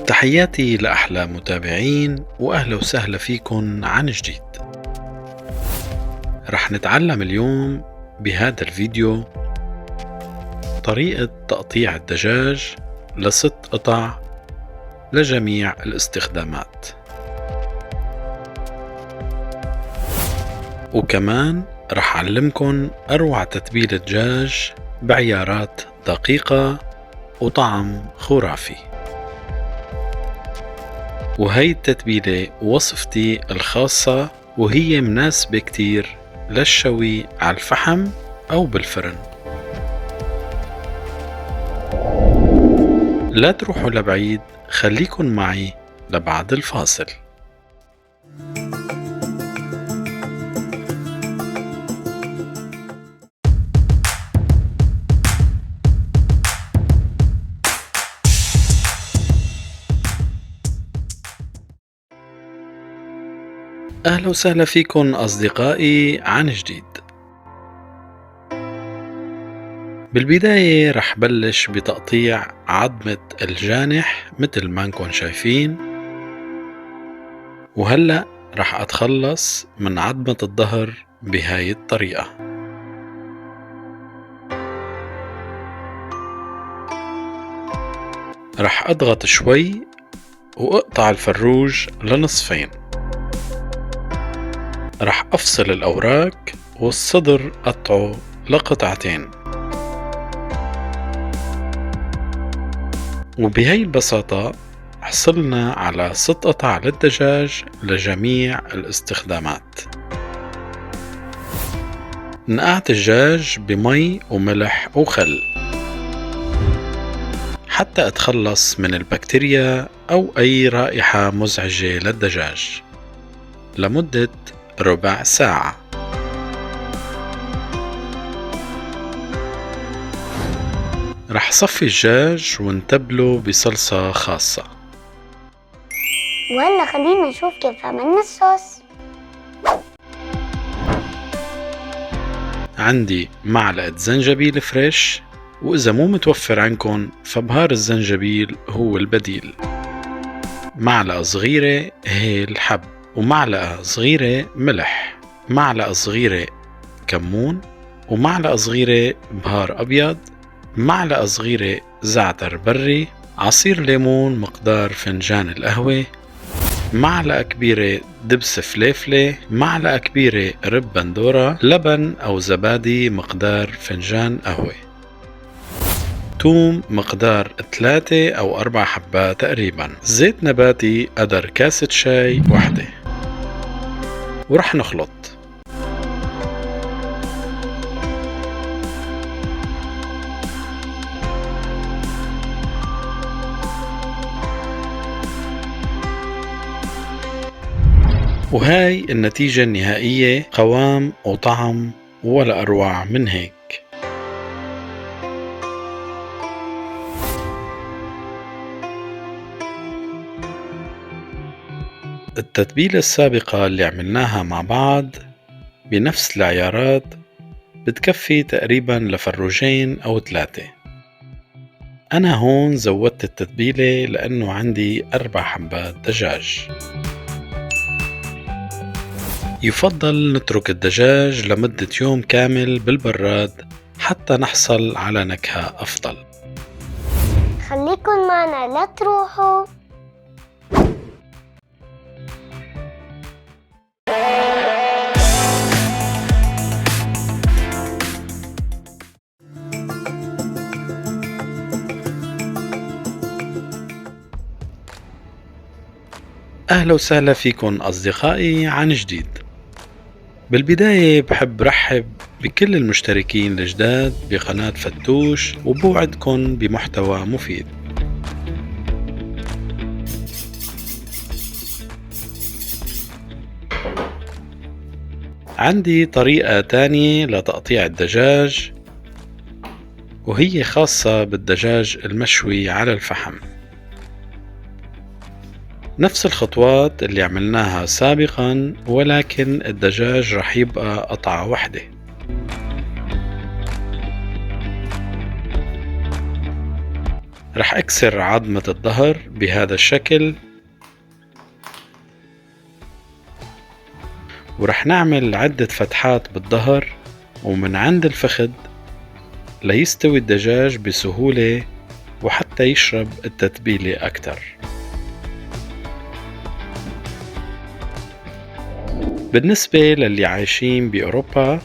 تحياتي لأحلى متابعين وأهلا وسهلا فيكن عن جديد. رح نتعلم اليوم بهذا الفيديو طريقة تقطيع الدجاج ل6 قطع لجميع الاستخدامات، وكمان رح أعلمكن أروع تتبيلة دجاج بعيارات دقيقة وطعم خرافي. وهي التتبيلة وصفتي الخاصة، وهي مناسبة كتير للشوي على الفحم أو بالفرن. لا تروحوا لبعيد، خليكن معي لبعد الفاصل. أهلا وسهلا فيكن أصدقائي عن جديد. بالبداية رح بلش بتقطيع عظمة الجانح مثل ما انكم شايفين، وهلأ رح أتخلص من عظمة الظهر بهاي الطريقة. رح أضغط شوي وأقطع الفروج لنصفين. رح أفصل الأوراق والصدر قطعه لقطعتين. وبهي البساطة حصلنا على 6 قطع للدجاج لجميع الاستخدامات. نقعت الدجاج بمي وملح وخل حتى أتخلص من البكتيريا أو أي رائحة مزعجة للدجاج لمدة ربع ساعة. رح صفي الدجاج ونتبله بصلصة خاصة. وهلا خلينا نشوف كيف عملنا الصوص. عندي معلقة زنجبيل فريش، وإذا مو متوفر عندكن فبهار الزنجبيل هو البديل. معلقة صغيرة هيل حب، ومعلقة صغيرة ملح، معلقة صغيرة كمون، ومعلقة صغيرة بهار أبيض، معلقة صغيرة زعتر بري، عصير ليمون مقدار فنجان القهوة، معلقة كبيرة دبس فليفلة، معلقة كبيرة رب بندورة، لبن أو زبادي مقدار فنجان قهوة، توم مقدار 3 أو 4 حبات تقريبا، زيت نباتي قدر كاسة شاي واحدة. ورح نخلط. وهاي النتيجة النهائية، قوام وطعم ولا أروع من هيك. التتبيلة السابقة اللي عملناها مع بعض بنفس العيارات بتكفي تقريبا لفروجين أو 3. أنا هون زودت التتبيلة لأنه عندي 4 حبات دجاج. يفضل نترك الدجاج لمدة يوم كامل بالبراد حتى نحصل على نكهة أفضل. خليكن معنا لا تروحوا. أهلا وسهلا فيكن أصدقائي عن جديد. بالبداية بحب رحب بكل المشتركين الجداد بقناة فتوش، وبوعدكن بمحتوى مفيد. عندي طريقة تانية لتقطيع الدجاج، وهي خاصة بالدجاج المشوي على الفحم. نفس الخطوات اللي عملناها سابقا، ولكن الدجاج رح يبقى قطعة واحدة. رح أكسر عظمة الظهر بهذا الشكل، ورح نعمل عدة فتحات بالظهر ومن عند الفخذ ليستوي الدجاج بسهولة وحتى يشرب التتبيلة أكتر. بالنسبة للي عايشين بأوروبا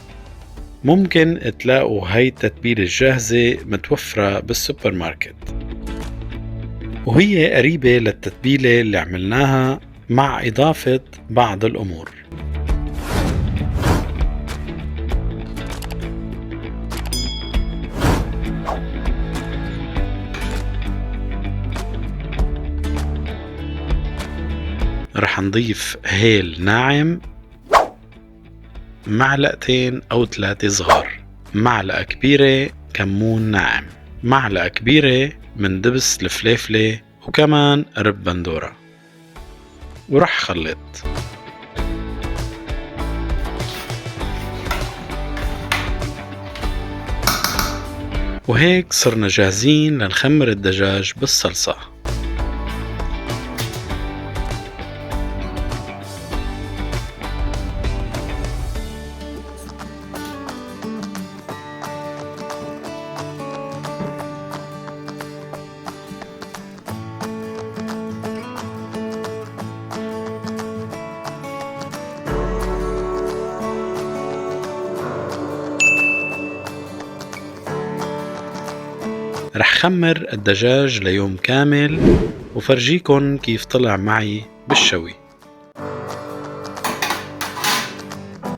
ممكن تلاقوا هاي التتبيلة الجاهزة متوفرة بالسوبر ماركت، وهي قريبة للتتبيلة اللي عملناها مع إضافة بعض الأمور. رح نضيف هيل ناعم، معلقتين أو 3 صغار، معلقة كبيرة كمون ناعم، معلقة كبيرة من دبس الفليفلة، وكمان قرب بندورة، ورح خلط. وهيك صرنا جاهزين لنخمر الدجاج بالصلصة. رح خمر الدجاج ليوم كامل وفرجيكن كيف طلع معي بالشوي.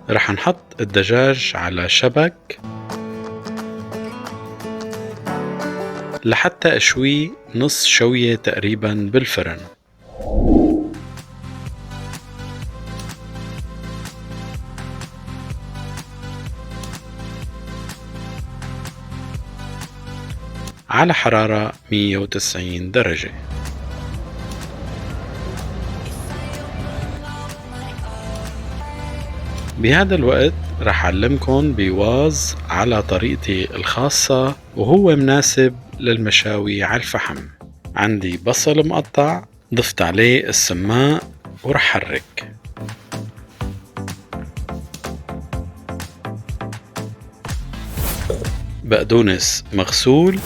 رح نحط الدجاج على شبك لحتى أشويه نص شوية تقريبا بالفرن. على حرارة 190 درجة. بهذا الوقت رح أعلمكن بواز على طريقتي الخاصة وهو مناسب للمشاوي على الفحم. عندي بصل مقطع، ضفت عليه السماق ورح حرك. بقدونس مغسول،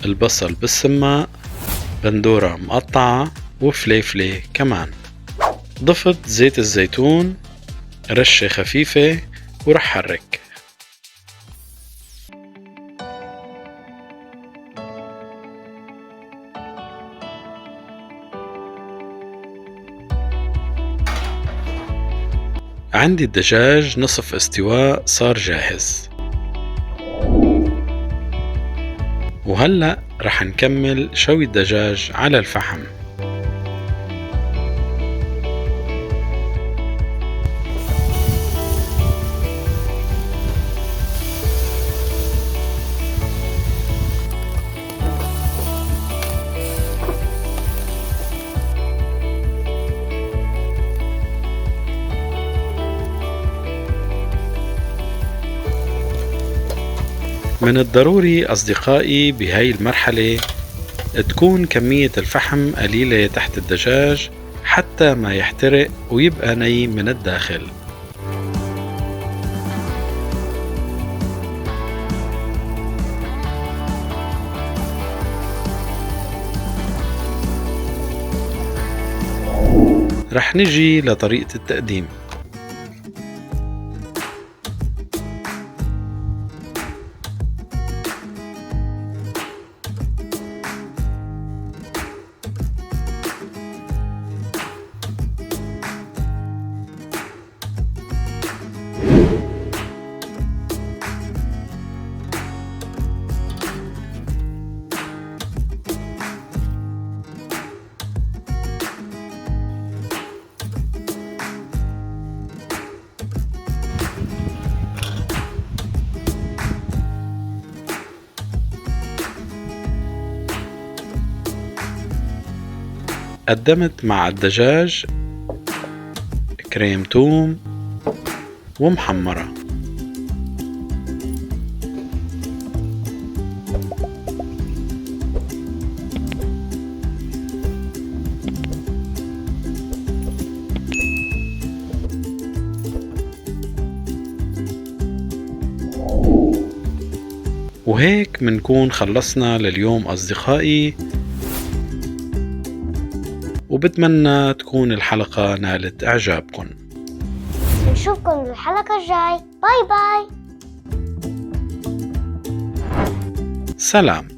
البصل بالسماق، بندورة مقطعة، وفليفلة كمان. ضفت زيت الزيتون رشة خفيفة ورح حرك. عندي الدجاج نصف استواء صار جاهز، وهلأ رح نكمل شوي الدجاج على الفحم. من الضروري أصدقائي بهاي المرحلة تكون كمية الفحم قليلة تحت الدجاج حتى ما يحترق ويبقى ني من الداخل. رح نجي لطريقة التقديم. قدمت مع الدجاج كريم توم ومحمرة. وهيك منكون خلصنا لليوم أصدقائي، وبتمنى تكون الحلقة نالت إعجابكم. نشوفكم بالحلقة الجاي. باي باي. سلام.